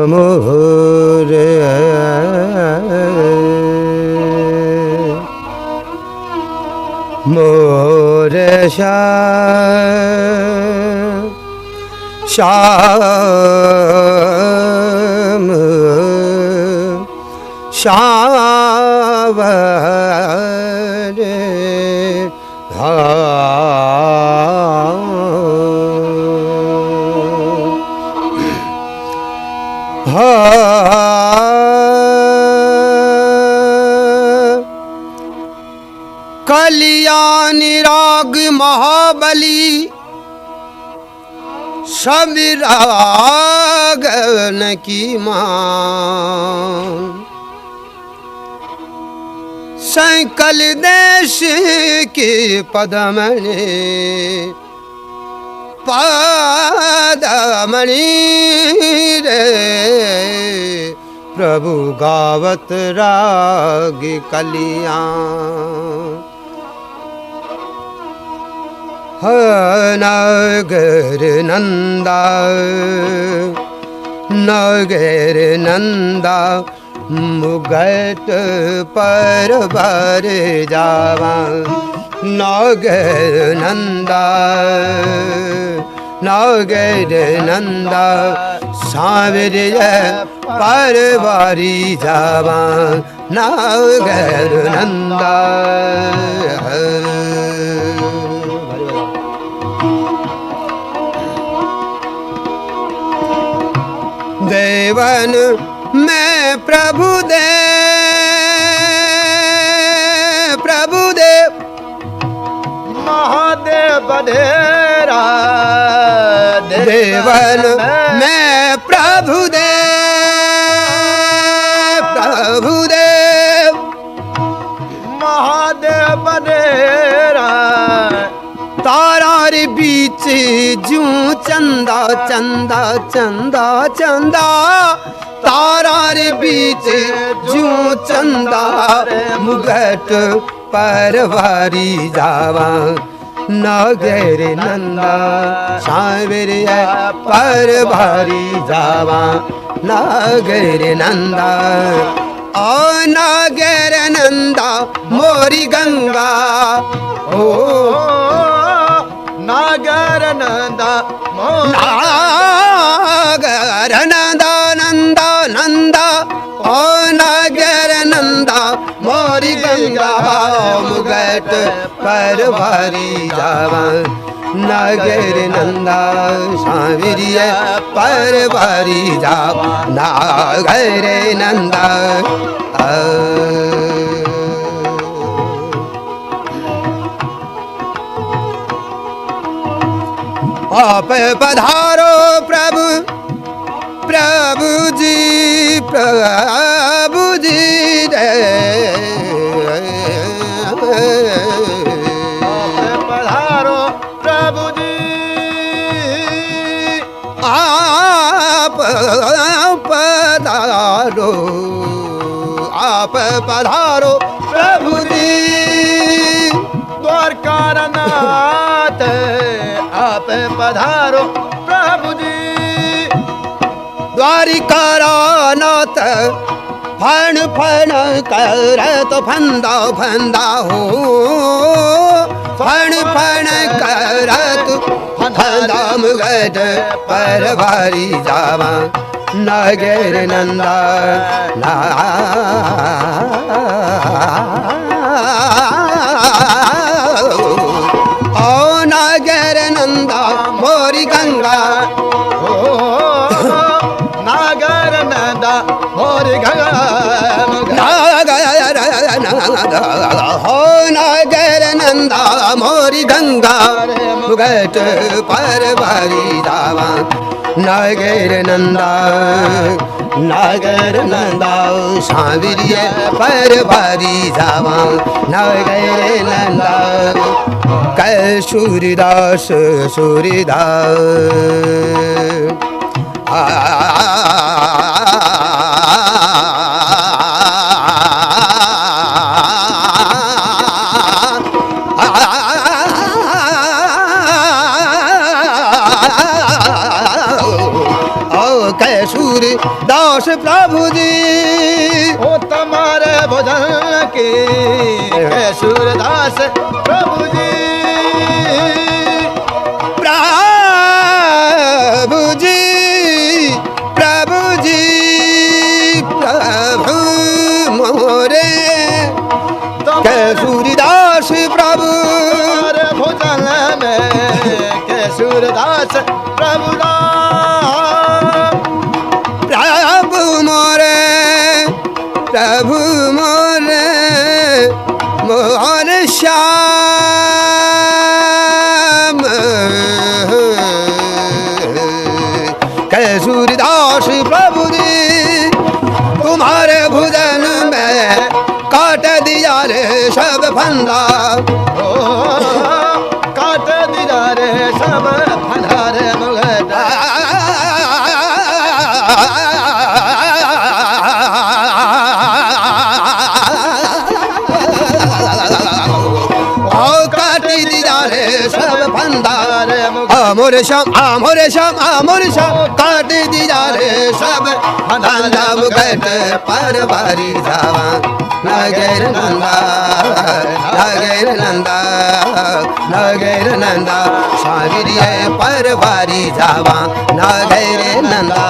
मोरे मोरे श्याम श्यावरे कल्याणी राग महाबली सब रागन की मां संकल देश के पदमणि पदमणि रे प्रभु गावत राग कल्याण नगर नंदा नगर नंदा मुगट पर भर जावा नगर नंदा नगर नंदा सावरिय पर बारी जावा नगर नंदा देवन मैं प्रभुदेव महादेव बधेरा देवन मैं प्रभुदेव महादेव बधेरा तारार बीच जूं चंदा चंदा चंदा चंदा तारार बीच जूं चंदा मुगट पर भारी जावा नगर नंदा सावरिय पर भारी जावा नगर नंदा ओ नगर नंदा मोरी गंगा ओ नागर नंदा नागर नंदा नंदा नंदा ओ नागर नंदा मोरी गंगा मुगट पर भारी जावा नगर नंदा सावरिय पर भारी जावा नगर नंदा आप पधारो प्रभु प्रभु जी रे पधारो प्रभु जी आप पधारो प्रभु जी द्वारका नाथ आप पधारो प्रभु जी द्वारिका नाथ फण फण करत फंदा फंदा हो फण फण करत फंदा मुगट पर भारी जावा नगर नंदा ओ नगर नंदा मोरी गंगा नागर नंदा मोरी गंगा हो नगर नंदा मोरी गंगा मुगट पर भारी जावा नगर नंदा सावरिय पर भारी जावा नगर नंदा कै सूरदास सूरदास प्रभु जी ओ तुम्हारे भजन के सूरदास प्रभु जी प्रभु जी प्रभु जी प्रभु मोरे के सूरदास प्रभु तुम्हारे भजन में के सूरदास प्रभु प्रभु मोरे प्रभु मोरे मोर श्याम के सूरदास प्रभु जी तुम्हारे भुजन में काट दिया रे सब फंदा काट दिया रे सब फंदारे मुगदा आमोर श्याम आमोर श्याम आमोर श्याम काट दिया रे सब फंदा मुगट पर बारी जावा नगर नंदा नगर नंदा नगर नंदा साविरिय पर बारी जावा नगर नंदा